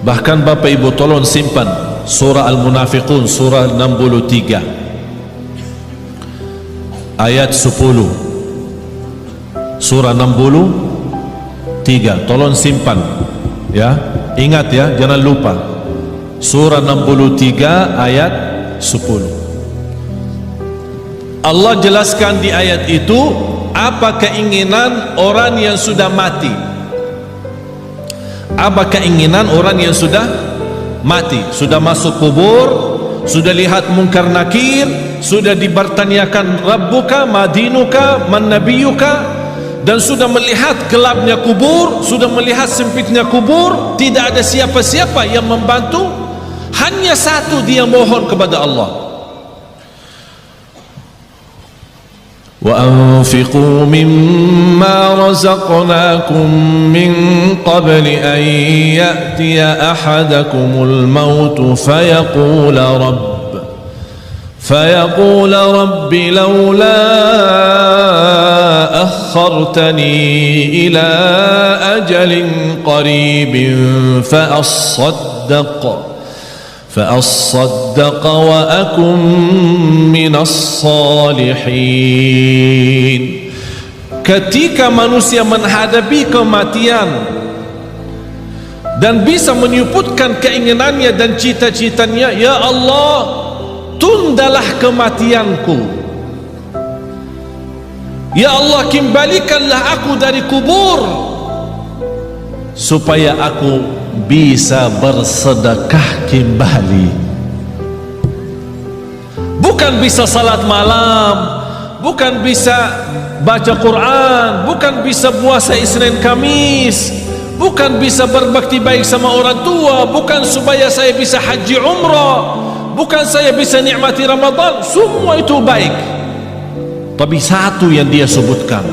Bahkan Bapak Ibu tolong simpan surah Al-Munafiqun surah 63 ayat 10. Surah 63 tolong simpan ya, ingat ya, jangan lupa. Surah 63 ayat 10. Allah jelaskan di ayat itu apa keinginan orang yang sudah mati. Apa keinginan orang yang sudah mati, sudah masuk kubur, sudah lihat mungkar nakir, sudah dibertanyakan Rabbuka, Madinuka, Man Nabiyuka, dan sudah melihat gelapnya kubur, sudah melihat sempitnya kubur, tidak ada siapa-siapa yang membantu, hanya satu dia mohon kepada Allah. وَأَنْفِقُوا مِمَّا رَزَقْنَاكُمْ مِنْ قَبْلِ أَنْ يَأْتِيَ أَحَدَكُمُ الْمَوْتُ فيقول رب لولا أخرتني إلى أجل قريب فأصدق وأكن من الصالحين. Ketika manusia menghadapi kematian dan bisa menyebutkan keinginannya dan cita-citanya, ya Allah, tundalah kematianku, ya Allah, kembalikanlah aku dari kubur supaya aku bisa bersedekah kembali. Bukan bisa salat malam, bukan bisa baca Quran, bukan bisa puasa Isnin Kamis, bukan bisa berbakti baik sama orang tua, bukan supaya saya bisa haji umrah, bukan saya bisa nikmati Ramadan. Semua itu baik, tapi satu yang dia sebutkan,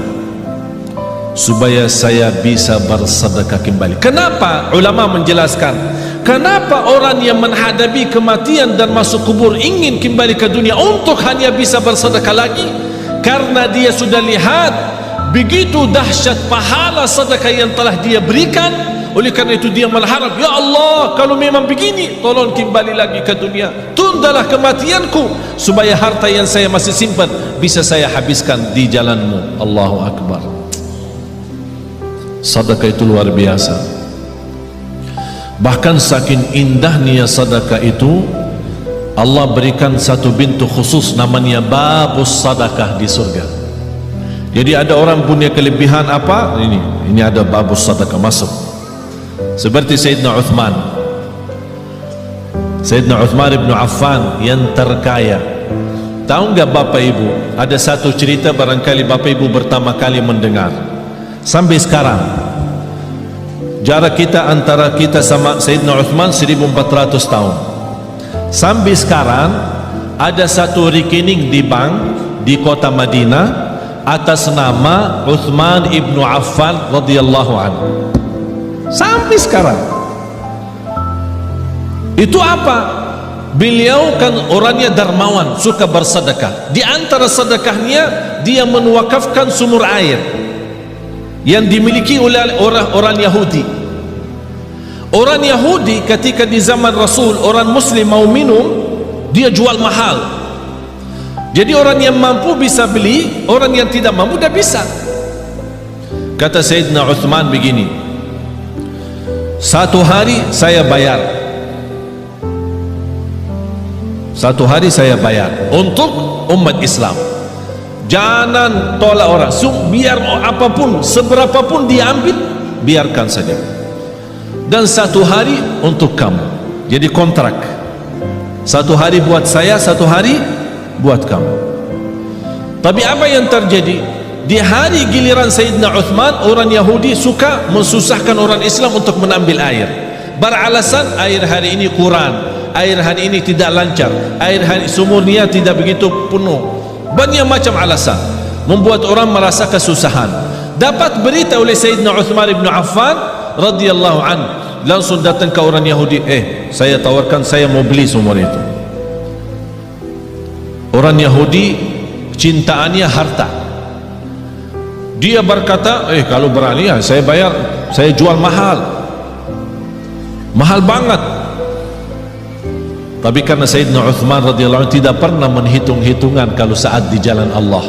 supaya saya bisa bersedekah kembali. Kenapa? Ulama menjelaskan kenapa orang yang menghadapi kematian dan masuk kubur ingin kembali ke dunia untuk hanya bisa bersedekah lagi, karena dia sudah lihat begitu dahsyat pahala sedekah yang telah dia berikan. Oleh karena itu dia berharap, ya Allah, kalau memang begini, tolong kembali lagi ke dunia, tundalah kematianku supaya harta yang saya masih simpan bisa saya habiskan di jalanmu. Allahu Akbar. Sedekah itu luar biasa. Bahkan saking indahnya sedekah itu, Allah berikan satu pintu khusus namanya babus sedekah di surga. Jadi ada orang punya kelebihan apa? Ini ada babus sedekah masuk. Seperti Sayyidina Uthman ibn Affan yang terkaya. Tahu enggak Bapak Ibu, ada satu cerita barangkali Bapak Ibu pertama kali mendengar. Sampai sekarang jarak kita antara kita sama Sayyidina Uthman 1400 tahun. Sampai sekarang ada satu rekening di bank di kota Madinah atas nama Uthman ibn Affan radhiyallahu anhu. Sampai sekarang. Itu apa? Beliau kan orangnya dermawan, suka bersedekah. Di antara sedekahnya dia menwakafkan sumur air yang dimiliki oleh orang Yahudi. Orang Yahudi ketika di zaman Rasul, orang Muslim mau minum, dia jual mahal. Jadi orang yang mampu bisa beli, orang yang tidak mampu tidak bisa. Kata Sayyidina Uthman begini, satu hari saya bayar untuk umat Islam. Jangan tolak orang, biar apapun, seberapapun dia ambil, biarkan saja. Dan satu hari untuk kamu. Jadi kontrak, satu hari buat saya, satu hari buat kamu. Tapi apa yang terjadi? Di hari giliran Sayyidina Uthman, orang Yahudi suka mensusahkan orang Islam untuk menambil air, beralasan air hari ini kurang, air hari ini tidak lancar, air hari sumurnya tidak begitu penuh. Banyak macam alasan membuat orang merasa kesusahan. Dapat berita oleh Sayyidina Uthman ibn Affan radhiyallahu an, langsung datang ke orang Yahudi, saya tawarkan, saya mau beli sumur itu. Orang Yahudi cintaannya harta. Dia berkata, kalau berani ya saya bayar, saya jual mahal. mahal banget. Tapi karena Sayyidina Uthman radhiyallahu anhu tidak pernah menghitung-hitungan kalau saat di jalan Allah,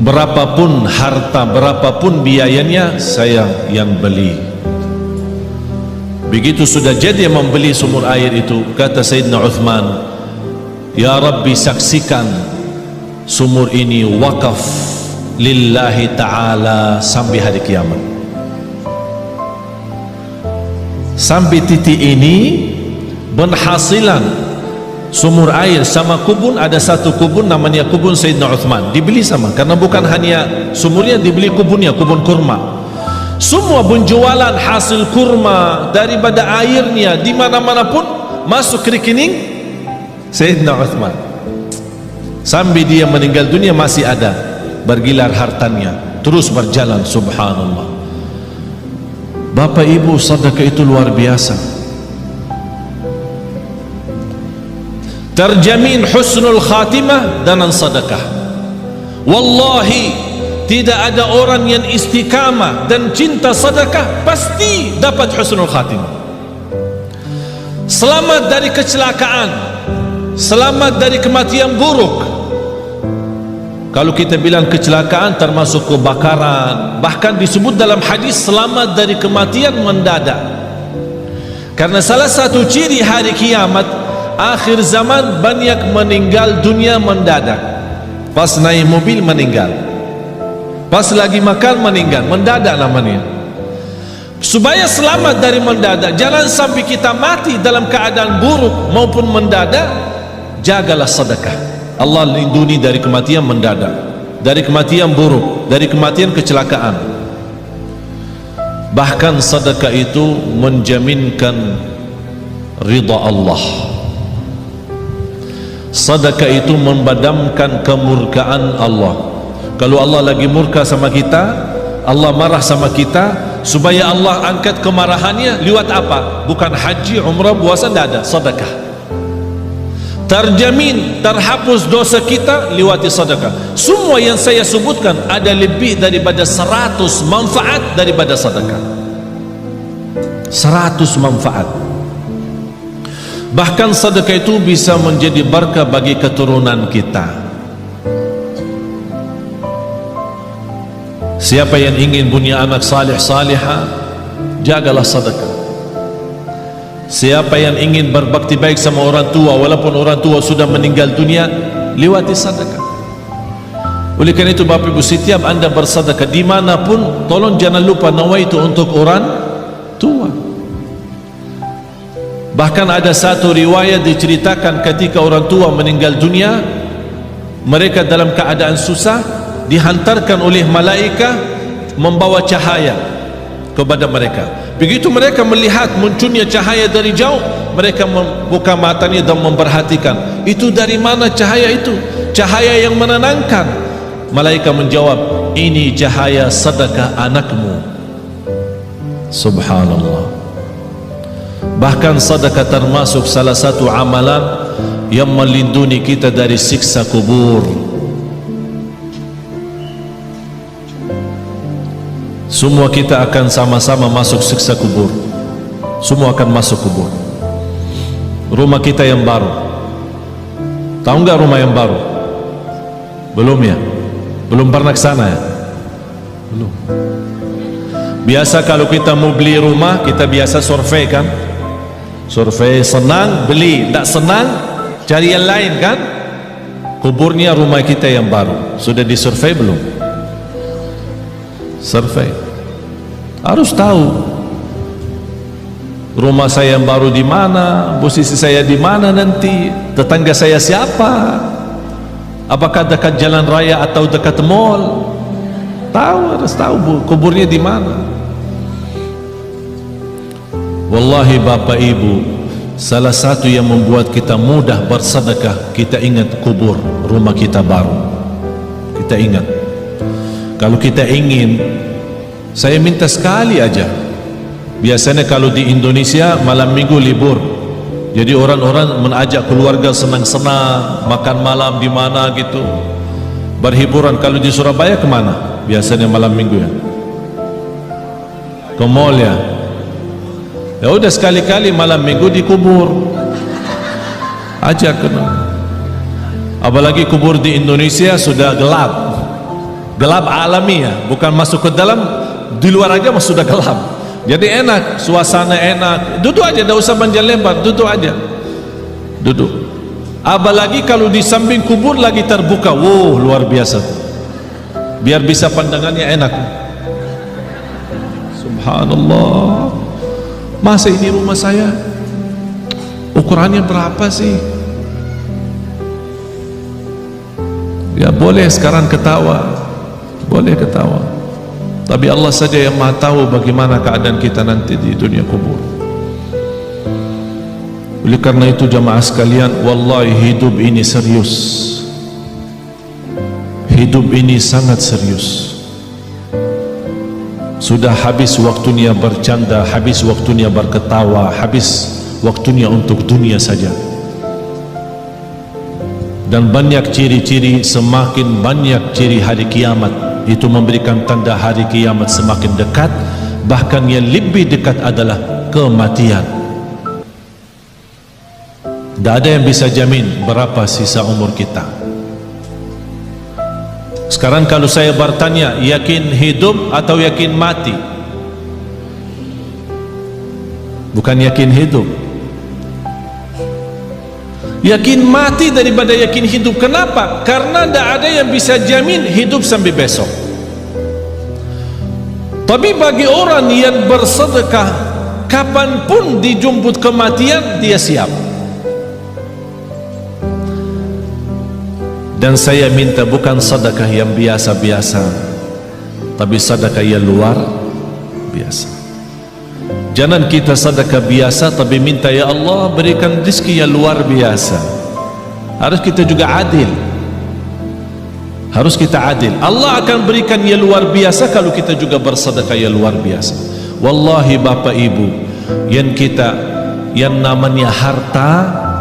berapapun harta, berapapun biayanya, saya yang beli. Begitu sudah jadi membeli sumur air itu, kata Sayyidina Uthman, ya Rabbi, saksikan sumur ini wakaf lillahi ta'ala sampai hari kiamat. Sampai titik ini penghasilan sumur air sama kubun, ada satu kubun namanya kubun Sayyidina Uthman, dibeli sama, karena bukan hanya sumurnya, dibeli kubunnya, kubun kurma. Semua penjualan hasil kurma daripada airnya di mana-mana pun masuk ke rekening Sayyidina Uthman. Sampai dia meninggal dunia masih ada bergilar hartanya, terus berjalan. Subhanallah. Bapak Ibu, sedekah itu luar biasa, terjamin husnul khatimah dengan sedekah. Wallahi tidak ada orang yang istiqamah dan cinta sedekah pasti dapat husnul khatimah. Selamat dari kecelakaan, selamat dari kematian buruk. Kalau kita bilang kecelakaan termasuk kebakaran, bahkan disebut dalam hadis selamat dari kematian mendadak. Karena salah satu ciri hari kiamat, akhir zaman, banyak meninggal dunia mendadak. Pas naik mobil meninggal, pas lagi makan meninggal, mendadak namanya. Supaya selamat dari mendadak, jangan sampai kita mati dalam keadaan buruk maupun mendadak, jagalah sedekah. Allah lindungi dari kematian mendadak, dari kematian buruk, dari kematian kecelakaan. Bahkan sedekah itu menjaminkan ridha Allah. Sedekah itu membadamkan kemurkaan Allah. Kalau Allah lagi murka sama kita, Allah marah sama kita, supaya Allah angkat kemarahannya lewat apa? Bukan haji, umrah, puasa, tidak ada, sedekah. Terjamin terhapus dosa kita lewati sedekah. Semua yang saya sebutkan ada lebih daripada 100 manfaat daripada sedekah. 100 manfaat. Bahkan sedekah itu bisa menjadi berkah bagi keturunan kita. Siapa yang ingin punya anak salih salihah, jagalah sedekah. Siapa yang ingin berbakti baik sama orang tua, walaupun orang tua sudah meninggal dunia, lewati sedekah. Oleh karena itu Bapak Ibu, setiap anda bersedekah dimanapun, tolong jangan lupa nawaitu untuk orang tua. Bahkan ada satu riwayat diceritakan ketika orang tua meninggal dunia, mereka dalam keadaan susah, dihantarkan oleh malaikat membawa cahaya kepada mereka. Begitu mereka melihat munculnya cahaya dari jauh, mereka membuka matanya dan memperhatikan, itu dari mana cahaya itu? Cahaya yang menenangkan. Malaikat menjawab, ini cahaya sedekah anakmu. Subhanallah. Bahkan sedekah termasuk salah satu amalan yang melindungi kita dari siksa kubur. Semua kita akan sama-sama masuk siksa kubur. Semua akan masuk kubur. Rumah kita yang baru, tahu nggak rumah yang baru? Belum ya? Belum pernah ke sana ya? Belum. Biasa kalau kita mau beli rumah, kita biasa survei kan? Survei, senang beli, tak senang cari yang lain kan? Kuburnya rumah kita yang baru. Sudah disurvei belum? Survei. Harus tahu rumah saya yang baru di mana, posisi saya di mana nanti, tetangga saya siapa, apakah dekat jalan raya atau dekat mall. Tahu, harus tahu kuburnya di mana. Wallahi Bapak Ibu, salah satu yang membuat kita mudah bersedekah, kita ingat kubur rumah kita baru. Kita ingat. Kalau kita ingin, saya minta sekali aja. Biasanya kalau di Indonesia malam minggu libur, jadi orang-orang mengajak keluarga senang-senang, makan malam di mana gitu, berhiburan. Kalau di Surabaya kemana? Biasanya malam minggu ya, ke mall ya. Ya udah sekali-kali malam minggu dikubur. Ajak kena. Apalagi kubur di Indonesia sudah gelap. Gelap alami ya, bukan masuk ke dalam, di luar aja sudah gelap. Jadi enak, suasana enak. Duduk aja, tidak usah panjang lebar, duduk aja. Duduk. Apalagi kalau di samping kubur lagi terbuka, wow, luar biasa. Biar bisa pandangannya enak. Subhanallah. Masa ini rumah saya ukurannya berapa sih? Ya boleh sekarang ketawa, boleh ketawa, tapi Allah saja yang maha tahu bagaimana keadaan kita nanti di dunia kubur. Oleh karena itu jamaah sekalian, wallahi hidup ini serius. Hidup ini sangat serius. Sudah habis waktunya bercanda, habis waktunya berketawa, habis waktunya untuk dunia saja. Dan banyak ciri-ciri, semakin banyak ciri hari kiamat, itu memberikan tanda hari kiamat semakin dekat. Bahkan yang lebih dekat adalah kematian. Tidak ada yang bisa jamin berapa sisa umur kita. Sekarang kalau saya bertanya, yakin hidup atau yakin mati? Bukan yakin hidup, yakin mati daripada yakin hidup. Kenapa? Karena tidak ada yang bisa jamin hidup sampai besok. Tapi bagi orang yang bersedekah, kapanpun dijemput kematian, dia siap. Dan saya minta bukan sedekah yang biasa-biasa, tapi sedekah yang luar biasa. Jangan kita sedekah biasa, tapi minta ya Allah berikan rezeki yang luar biasa. Harus kita juga adil. Harus kita adil. Allah akan berikan yang luar biasa kalau kita juga bersedekah yang luar biasa. Wallahi Bapak Ibu, yang namanya harta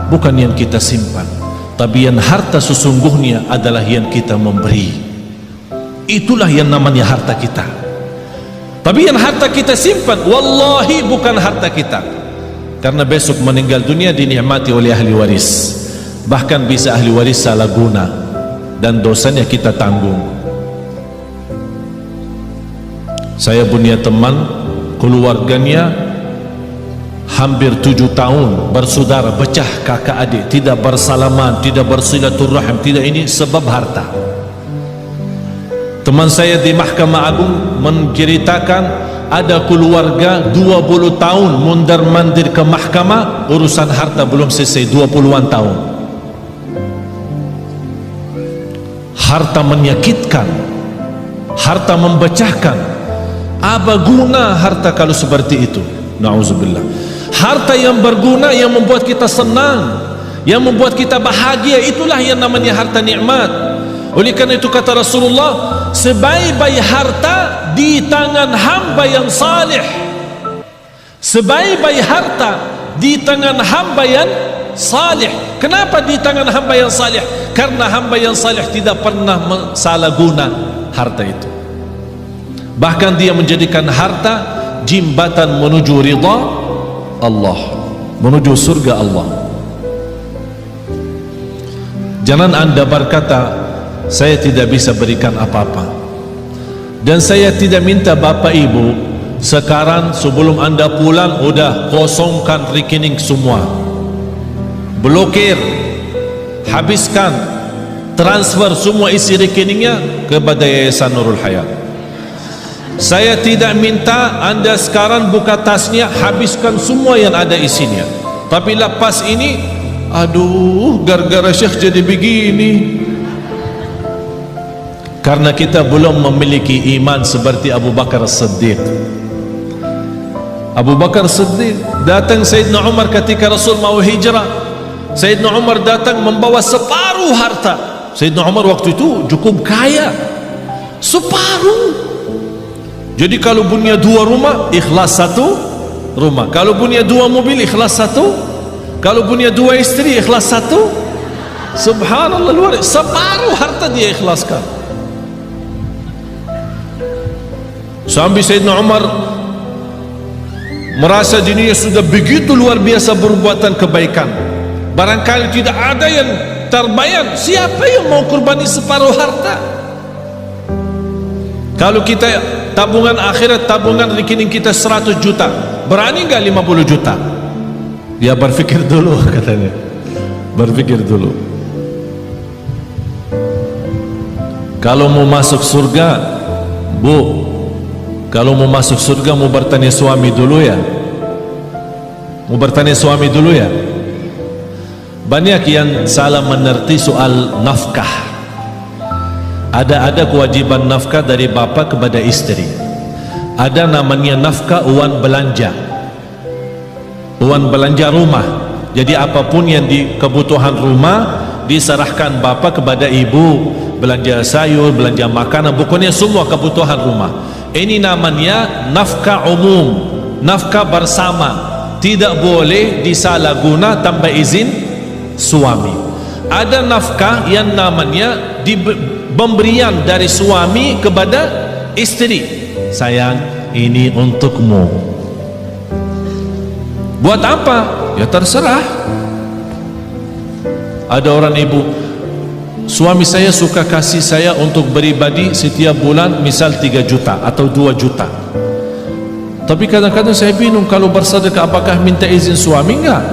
bukan yang kita simpan, tapi yang harta sesungguhnya adalah yang kita memberi. Itulah yang namanya harta kita. Tapi yang harta kita simpan, wallahi bukan harta kita. Karena besok meninggal dunia dinikmati oleh ahli waris. Bahkan bisa ahli waris salah guna, dan dosanya kita tanggung. Saya punya teman, keluarganya hampir 7 tahun bersaudara, pecah kakak adik, tidak bersalaman, tidak bersilaturahim, tidak, ini sebab harta. Teman saya di Mahkamah Agung menceritakan ada keluarga 20 tahun mundar-mandir ke mahkamah, urusan harta belum selesai, 20-an tahun. Harta menyakitkan, harta memecahkan. Apa guna harta kalau seperti itu? Na'udzubillah. Harta yang berguna, yang membuat kita senang, yang membuat kita bahagia, itulah yang namanya harta nikmat. Oleh karena itu kata Rasulullah, sebaik-baik harta di tangan hamba yang salih. Sebaik-baik harta di tangan hamba yang salih. Kenapa di tangan hamba yang salih? Karena hamba yang salih tidak pernah salah guna harta itu. Bahkan dia menjadikan harta jembatan menuju ridha Allah, menuju surga Allah. Jangan anda berkata, saya tidak bisa berikan apa-apa. Dan saya tidak minta Bapak Ibu sekarang sebelum anda pulang udah kosongkan rekening semua, blokir, habiskan, transfer semua isi rekeningnya kepada Yayasan Nurul Hayat. Saya tidak minta anda sekarang buka tasnya, habiskan semua yang ada isinya. Tapi lepas ini, aduh, gara-gara Syekh jadi begini. Karena kita belum memiliki iman seperti Abu Bakar As-Siddiq. Abu Bakar As-Siddiq datang Sayyidina Umar ketika Rasul mau hijrah. Sayyidina Umar datang membawa separuh harta. Sayyidina Umar waktu itu cukup kaya, separuh. Jadi kalau punya 2 rumah, ikhlas 1 rumah. Kalau punya 2 mobil, ikhlas 1. Kalau punya 2 istri, ikhlas 1. Subhanallah, luar biasa. Separuh harta dia ikhlaskan. Sampai Sayyidina Umar merasa dirinya sudah begitu luar biasa berbuatan kebaikan. Barangkali tidak ada yang terbayang, siapa yang mau kurbani separuh harta? Kalau kita tabungan akhirat, tabungan rekening kita 100 juta, berani nggak 50 juta? Ya berpikir dulu katanya, berpikir dulu. Kalau mau masuk surga, Bu, kalau mau masuk surga mau bertanya suami dulu ya, mau bertanya suami dulu ya. Banyak yang salah mengerti soal nafkah. Ada kewajiban nafkah dari bapa kepada istri. Ada namanya nafkah uang belanja, uang belanja rumah. Jadi apapun yang di kebutuhan rumah diserahkan bapa kepada ibu, belanja sayur, belanja makanan, pokoknya semua kebutuhan rumah. Ini namanya nafkah umum, nafkah bersama. Tidak boleh disalahguna tanpa izin suami. Ada nafkah yang namanya pemberian dari suami kepada istri. Sayang, ini untukmu. Buat apa? Ya terserah. Ada orang ibu, suami saya suka kasih saya untuk beribadi setiap bulan misal 3 juta atau 2 juta. Tapi kadang-kadang saya bingung, kalau bersedekah apakah minta izin suami? Enggak.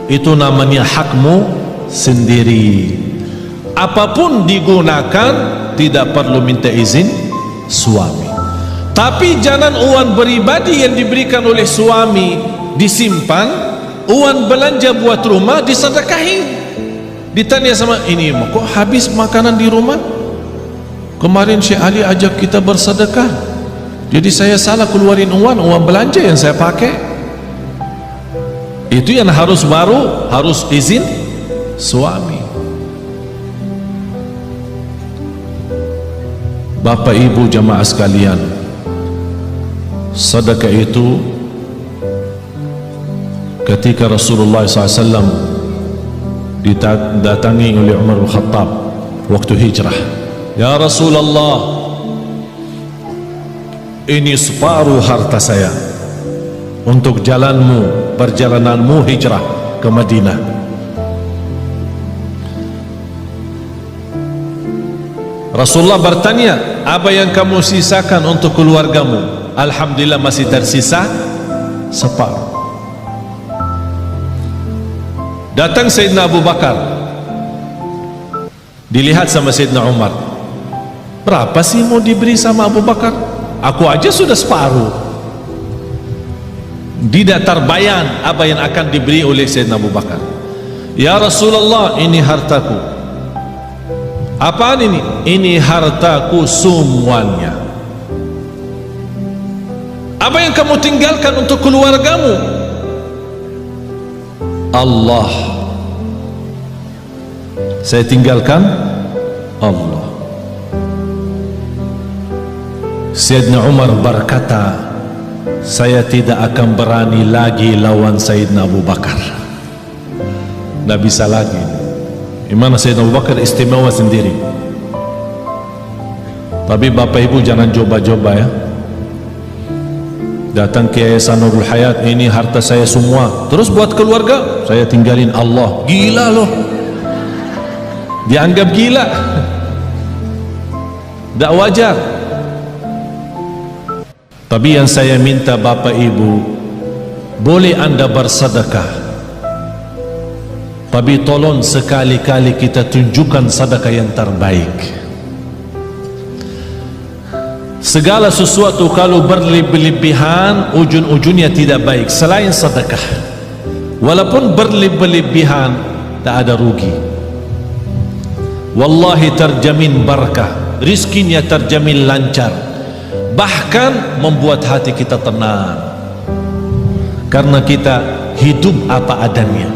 Itu namanya hakmu sendiri. Apapun digunakan tidak perlu minta izin suami. Tapi jangan uang pribadi yang diberikan oleh suami disimpan, uang belanja buat rumah disedekahin. Ditanya sama ini, kok habis makanan di rumah? Kemarin Syekh Ali ajak kita bersedekah, jadi saya salah keluarin uang belanja yang saya pakai. Itu yang harus izin suami. Bapak ibu jamaah sekalian, sedekah itu ketika Rasulullah SAW didatangi oleh Umar bin Khattab waktu hijrah, ya Rasulullah, ini separuh harta saya untuk jalanmu, perjalananmu hijrah ke Madinah. Rasulullah bertanya, apa yang kamu sisakan untuk keluargamu? Alhamdulillah masih tersisa separuh. Datang Sayyidina Abu Bakar, dilihat sama Sayyidina Umar, berapa sih mau diberi sama Abu Bakar? Aku aja sudah separuh. Tidak terbayang apa yang akan diberi oleh Sayyidina Abu Bakar. Ya Rasulullah, ini hartaku. Apaan ini? Ini hartaku semuanya. Apa yang kamu tinggalkan untuk keluargamu? Allah. Saya tinggalkan Allah. Sayyidina Umar berkata, saya tidak akan berani lagi lawan Sayyidina Abu Bakar. Tidak bisa lagi. Gimana Sayyidina Abu Bakar istimewa sendiri. Tapi bapak ibu jangan coba-coba ya. Datang ke Yayasan Nurul Hayat, ini harta saya semua, terus buat keluarga saya tinggalin Allah. Gila loh, dianggap gila. Tidak wajar. Tapi yang saya minta bapak ibu, boleh anda bersedekah, tapi tolong sekali-kali kita tunjukkan sedekah yang terbaik. Segala sesuatu kalau berlebihan ujung-ujungnya tidak baik selain sedekah. Walaupun berlebihan tak ada rugi. Wallahi terjamin barakah, rizkinya terjamin lancar, bahkan membuat hati kita tenang karena kita hidup apa adanya.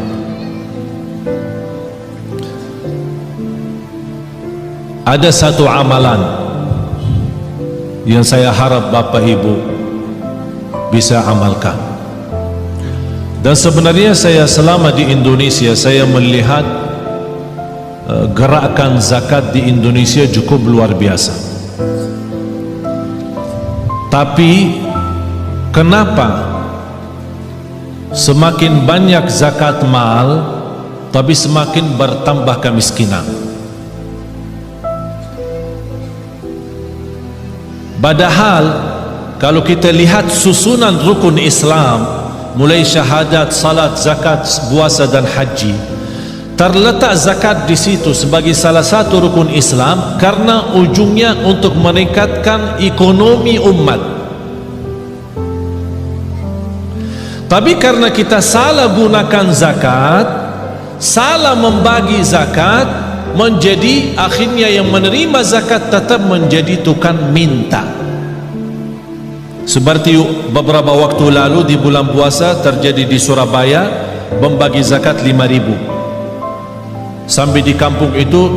Ada satu amalan yang saya harap bapak ibu bisa amalkan. Dan sebenarnya saya selama di Indonesia, saya melihat gerakan zakat di Indonesia cukup luar biasa. Tapi kenapa semakin banyak zakat mal tapi semakin bertambah kemiskinan? Padahal kalau kita lihat susunan rukun Islam, mulai syahadat, salat, zakat, puasa dan haji, terletak zakat di situ sebagai salah satu rukun Islam karena ujungnya untuk meningkatkan ekonomi umat. Tapi karena kita salah gunakan zakat, salah membagi zakat, menjadi akhirnya yang menerima zakat tetap menjadi tukang minta. Seperti beberapa waktu lalu di bulan puasa terjadi di Surabaya, membagi zakat 5.000. Sampai di kampung itu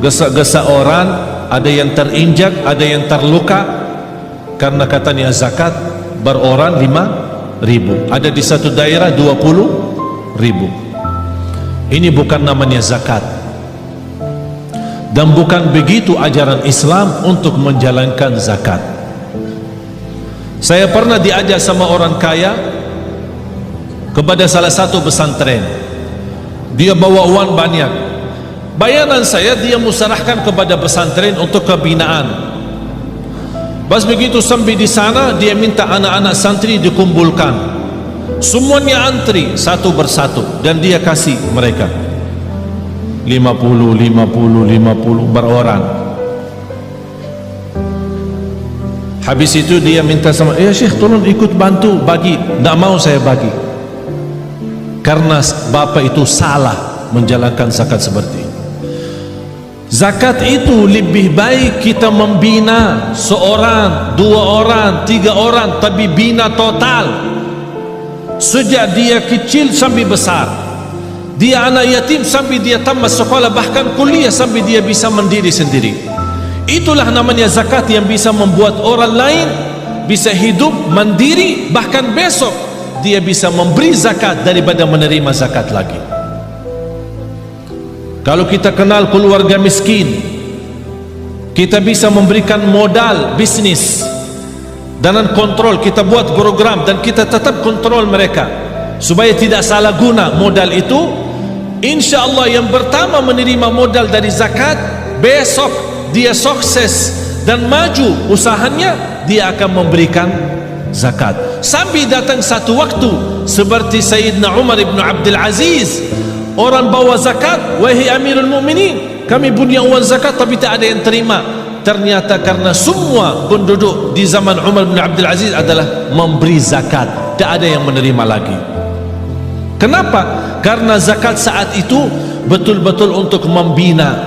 gesa-gesa orang, ada yang terinjak, ada yang terluka karena katanya zakat beroran 5.000. Ada di satu daerah 20.000. Ini bukan namanya zakat, dan bukan begitu ajaran Islam untuk menjalankan zakat. Saya pernah diajak sama orang kaya kepada salah satu pesantren. Dia bawa uang banyak. Bayaran saya, dia musarahkan kepada pesantren untuk kebinaan. Pas begitu sampai di sana, dia minta anak-anak santri dikumpulkan. Semuanya antri satu persatu dan dia kasih mereka 50 berorang. Habis itu dia minta sama, ya Syekh tolong ikut bantu bagi. Tak mau saya bagi, karena bapak itu salah menjalankan zakat seperti itu. Zakat itu lebih baik kita membina seorang, 2 orang, 3 orang, tapi bina total sejak dia kecil sampai besar. Dia anak yatim sampai dia tamat sekolah, bahkan kuliah, sampai dia bisa mandiri sendiri. Itulah namanya zakat yang bisa membuat orang lain bisa hidup mandiri, bahkan besok dia bisa memberi zakat daripada menerima zakat lagi. Kalau kita kenal keluarga miskin, kita bisa memberikan modal bisnis dengan kontrol. Kita buat program dan kita tetap kontrol mereka supaya tidak salah guna modal itu. Insya Allah yang pertama menerima modal dari zakat, besok dia sukses dan maju usahanya, dia akan memberikan zakat. Sampai datang satu waktu seperti Sayyidina Umar ibn Abdul Aziz, orang bawa zakat, wahai Amirul Mukminin, kami punya uang zakat tapi tak ada yang terima. Ternyata karena semua penduduk di zaman Umar bin Abdul Aziz adalah memberi zakat, tak ada yang menerima lagi. Kenapa? Karena zakat saat itu betul-betul untuk membina,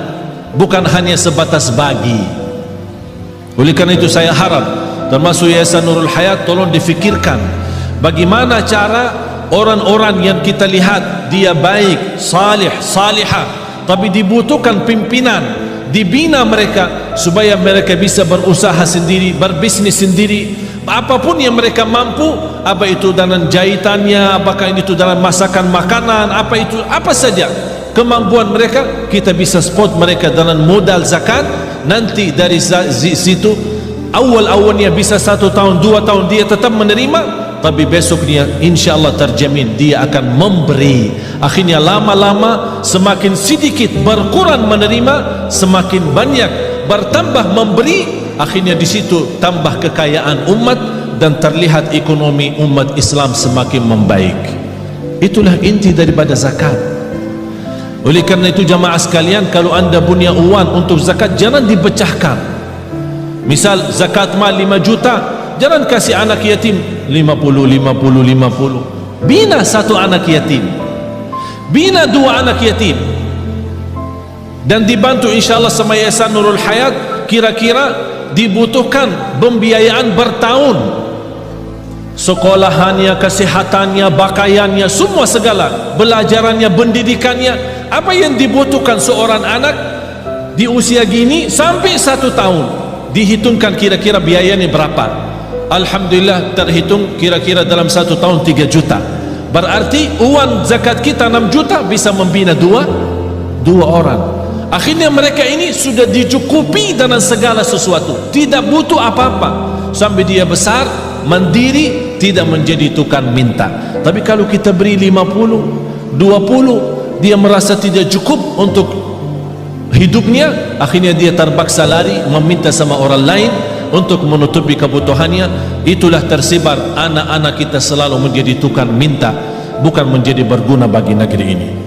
bukan hanya sebatas bagi. Oleh karena itu saya harap termasuk Yayasan Nurul Hayat tolong difikirkan bagaimana cara orang-orang yang kita lihat dia baik, salih, salihah, tapi dibutuhkan pimpinan, dibina mereka supaya mereka bisa berusaha sendiri, berbisnis sendiri. Apapun yang mereka mampu, apa itu dalam jahitannya, apakah itu dalam masakan makanan, apa itu, apa saja kemampuan mereka, kita bisa support mereka dalam modal zakat. Nanti dari situ awal-awalnya bisa 1 tahun 2 tahun dia tetap menerima, tapi besoknya insya Allah terjamin dia akan memberi. Akhirnya lama-lama semakin sedikit berkurang menerima, semakin banyak bertambah memberi. Akhirnya di situ tambah kekayaan umat dan terlihat ekonomi umat Islam semakin membaik. Itulah inti daripada zakat. Oleh karena itu jamaah sekalian, kalau anda punya uang untuk zakat, jangan dipecahkan. Misal zakat mal 5 juta, jangan kasih anak yatim 50. Bina 1 anak yatim, bina 2 anak yatim, dan dibantu insya Allah sama Yayasan Nurul Hayat. Kira-kira dibutuhkan pembiayaan bertahun, sekolahannya, kesehatannya, pakaiannya, semua segala, belajarannya, pendidikannya. Apa yang dibutuhkan seorang anak di usia gini sampai 1 tahun, dihitungkan kira-kira biayanya berapa. Alhamdulillah terhitung kira-kira dalam 1 tahun 3 juta. Berarti uang zakat kita 6 juta bisa membina 2 orang. Akhirnya mereka ini sudah dicukupi dengan segala sesuatu, tidak butuh apa-apa, sampai dia besar, mandiri, tidak menjadi tukang minta. Tapi kalau kita beri 50, 20, dia merasa tidak cukup untuk hidupnya, akhirnya dia terpaksa lari meminta sama orang lain untuk menutupi kebutuhannya. Itulah tersebar anak-anak kita selalu menjadi tukang minta, bukan menjadi berguna bagi negeri ini.